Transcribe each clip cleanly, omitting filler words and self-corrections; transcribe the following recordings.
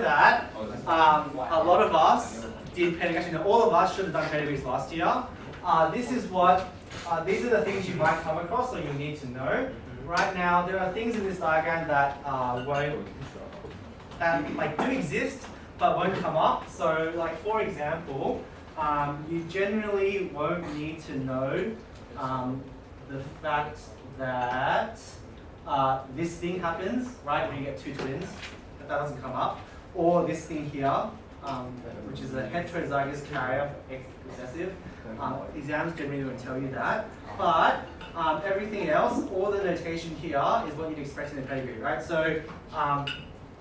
that a lot of us did pedigrees. Actually, no, all of us should have done pedigrees last year. This is what, these are the things you might come across or you need to know. Right now, there are things in this diagram that do exist but won't come up. So, like for example, you generally won't need to know the fact that this thing happens, right, when you get two twins. That doesn't come up. Or this thing here, which is a heterozygous carrier for X recessive. Exams generally won't tell you that. But everything else, all the notation here is what you'd expect in a pedigree, right? So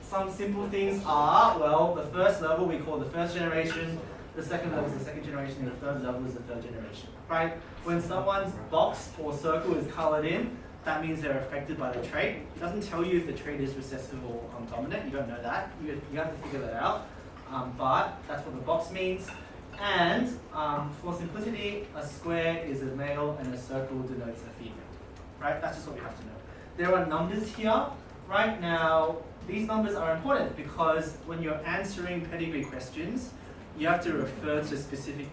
some simple things are, well, the first level we call the first generation, the second level is the second generation, and the third level is the third generation, right? When someone's box or circle is colored in, that means they're affected by the trait. It doesn't tell you if the trait is recessive or dominant. You don't know that. You have to figure that out. But that's what the box means. And for simplicity, a square is a male and a circle denotes a female. Right? That's just what we have to know. There are numbers here. Right now, these numbers are important because when you're answering pedigree questions, you have to refer to specific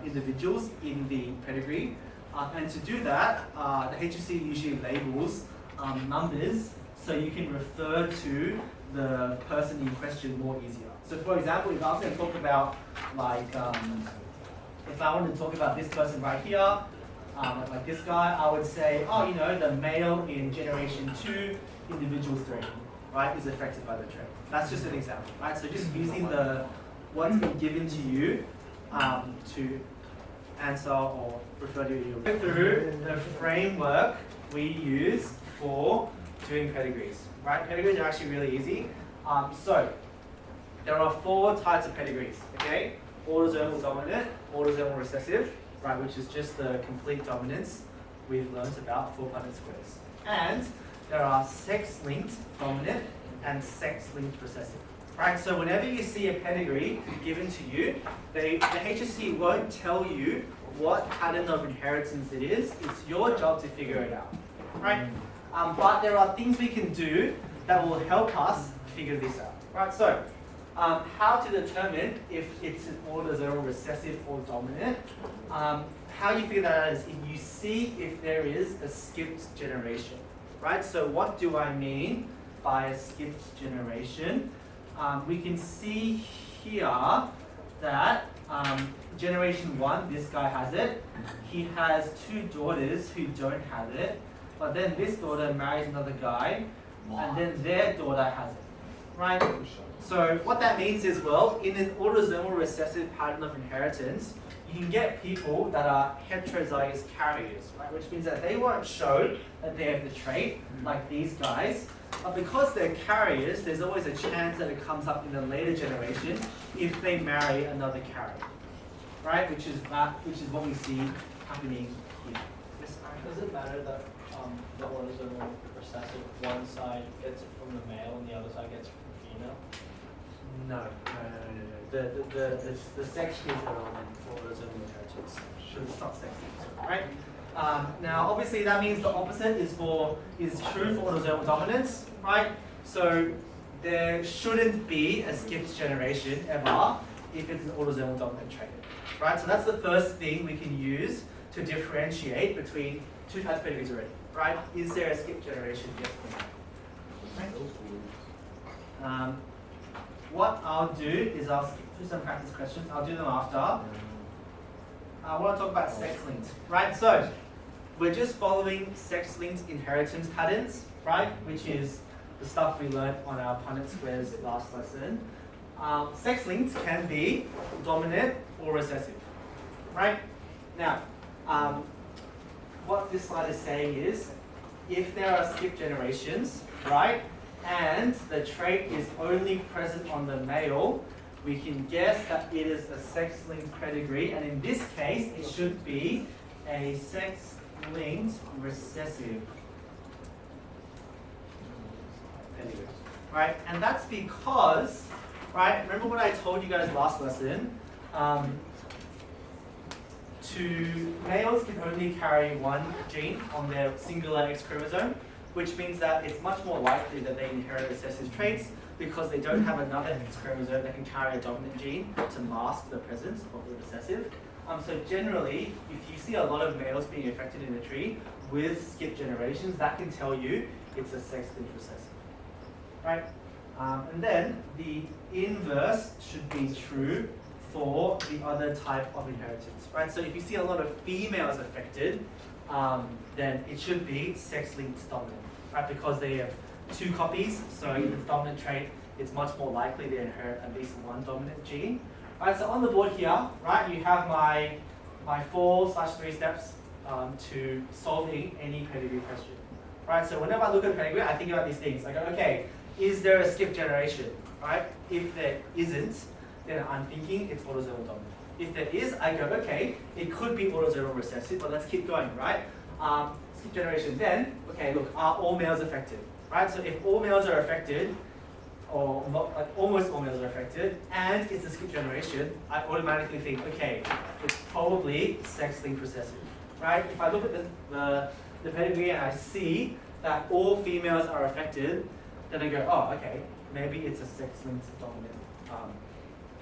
individuals in the pedigree. And to do that, the HSC usually labels numbers so you can refer to the person in question more easier. So for example, if I was going to talk about, like, if I wanted to talk about this person right here, like this guy, I would say, oh, you know, the male in generation 2, individual 3, right, is affected by the trait. That's just an example, right? So just using what's been given to you to answer or refer to you. Go through the framework we use for doing pedigrees, right? Pedigrees are actually really easy. So there are 4 types of pedigrees, okay? Autosomal dominant, autosomal recessive, right, which is just the complete dominance we've learned about for Punnett squares. And there are sex-linked dominant and sex-linked recessive. Right, so whenever you see a pedigree given to you, the HSC won't tell you what pattern of inheritance it is. It's your job to figure it out, right? But there are things we can do that will help us figure this out, right? So, how to determine if it's an autosomal recessive or dominant? How you figure that out is if you see if there is a skipped generation, right? So what do I mean by a skipped generation? We can see here that generation 1, this guy has it. He has 2 daughters who don't have it, but then this daughter marries another guy, and then their daughter has it, right? So what that means is, well, in an autosomal recessive pattern of inheritance, you can get people that are heterozygous carriers, right? Which means that they won't show that they have the trait, like these guys. But because they're carriers, there's always a chance that it comes up in a later generation if they marry another carrier, right? Which is what we see happening here. Does it matter that the autosomal recessive, one side gets it from the male and the other side gets it from the female? No. The sex is irrelevant for autosomal inheritance. It's not sex, right? Now, obviously, that means the opposite is true for autosomal dominance, right? So there shouldn't be a skipped generation ever if it's an autosomal dominant trait, right? So that's the first thing we can use to differentiate between 2 types of pedigrees already, right? Is there a skipped generation? Yes or no? What I'll do is I'll skip through some practice questions. I'll do them after. I want to talk about sex-linked, right? So we're just following sex-linked inheritance patterns, right? Which is the stuff we learned on our Punnett squares last lesson. Sex-linked can be dominant or recessive, right? Now, what this slide is saying is, if there are skipped generations, right, and the trait is only present on the male, we can guess that it is a sex-linked pedigree, and in this case, it should be a sex-linked recessive pedigree, right? And that's because, right, remember what I told you guys last lesson, males can only carry 1 gene on their singular X chromosome, which means that it's much more likely that they inherit recessive traits because they don't have another X chromosome that can carry a dominant gene to mask the presence of the recessive. So generally, if you see a lot of males being affected in a tree with skipped generations, that can tell you it's a sex-linked recessive, right? And then the inverse should be true for the other type of inheritance, right? So if you see a lot of females affected, then it should be sex-linked dominant, right? Because they have 2 copies, so in the dominant trait, it's much more likely they inherit at least one dominant gene. Right, so on the board here, right, you have my 4/3 steps to solving any pedigree question. Right, so whenever I look at pedigree, I think about these things. I go, okay, is there a skipped generation? Right? If there isn't, then I'm thinking it's autosomal dominant. If there is, I go, okay, it could be autosomal recessive, but let's keep going, right? Skipped generation, then, okay, look, are all males affected? Right, so if all males are affected, or like almost all males are affected, and it's a skipped generation, I automatically think, okay, it's probably sex-linked recessive, right? If I look at the pedigree and I see that all females are affected, then I go, oh, okay, maybe it's a sex-linked dominant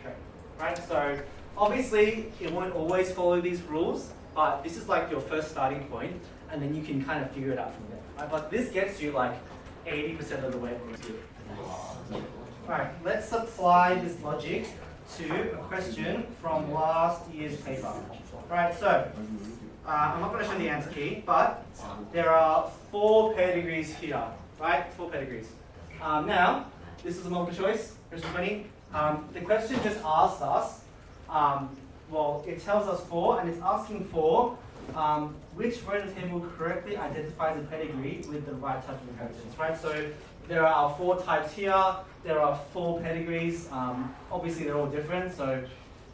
trait, right? So obviously, it won't always follow these rules, but this is like your first starting point, and then you can kind of figure it out from there, right? But this gets you like 80% of the way through. Right, let's apply this logic to a question from last year's paper. Right, so I'm not going to show the answer key, but there are 4 pedigrees here. Right, 4 pedigrees. Now, this is a multiple choice, question 20. The question just asks us, well, it tells us 4, and it's asking for which rodent table correctly identifies a pedigree with the right type of inheritance, right? So there are 4 types here. There are 4 pedigrees. Obviously, they're all different, so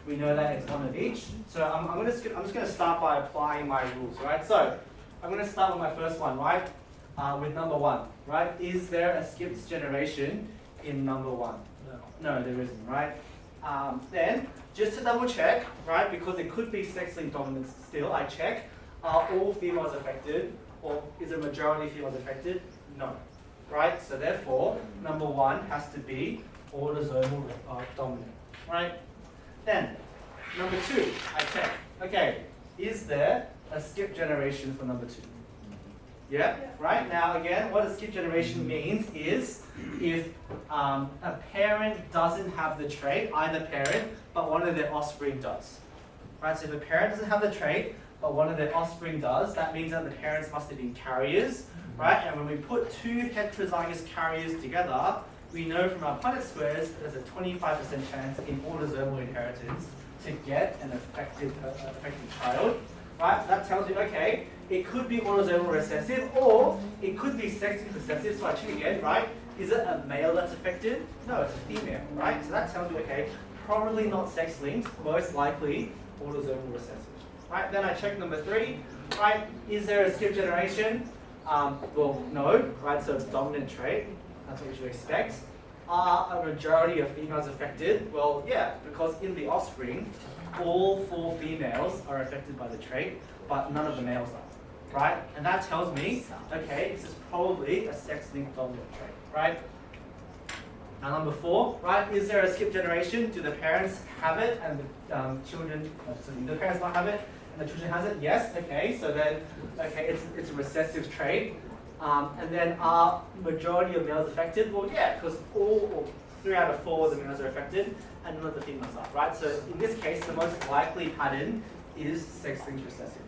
we know that it's one of each. So I'm just going to start by applying my rules, right? So I'm going to start with my first one, right? With number 1, right? Is there a skipped generation in number 1? No, there isn't, right? Then, just to double check, right, because it could be sex-linked dominance still, I check, are all females affected, or is a majority of females affected? No, right? So therefore, number 1 has to be autosomal dominant, right? Then, number 2, I check, okay, is there a skip generation for number 2? Yeah, right? Now again, what a skip generation means is if a parent doesn't have the trait, either parent, but one of their offspring does. Right, so if a parent doesn't have the trait, but one of their offspring does, that means that the parents must have been carriers, right? And when we put 2 heterozygous carriers together, we know from our Punnett squares that there's a 25% chance in autosomal inheritance to get an affected child. Right, so that tells you, okay, it could be autosomal recessive, or it could be sex-linked recessive. So I check again, right? Is it a male that's affected? No, it's a female, right? So that tells you, okay, probably not sex-linked, most likely autosomal recessive. Right, then I check number 3, right? Is there a skip generation? Well, no, right? So it's dominant trait. That's what you should expect. Are a majority of females affected? Well, yeah, because in the offspring, all 4 females are affected by the trait, but none of the males are, right? And that tells me, okay, this is probably a sex-linked dominant trait, right? Now number 4, right, is there a skip generation? Do the parents have it and the children, so do the parents not have it and the children has it? Yes, okay, so then, okay, it's a recessive trait. And then are majority of males affected? Well, yeah, because 3 out of 4 of the males are affected and none of the females are, right? So in this case, the most likely pattern is sex-linked recessive.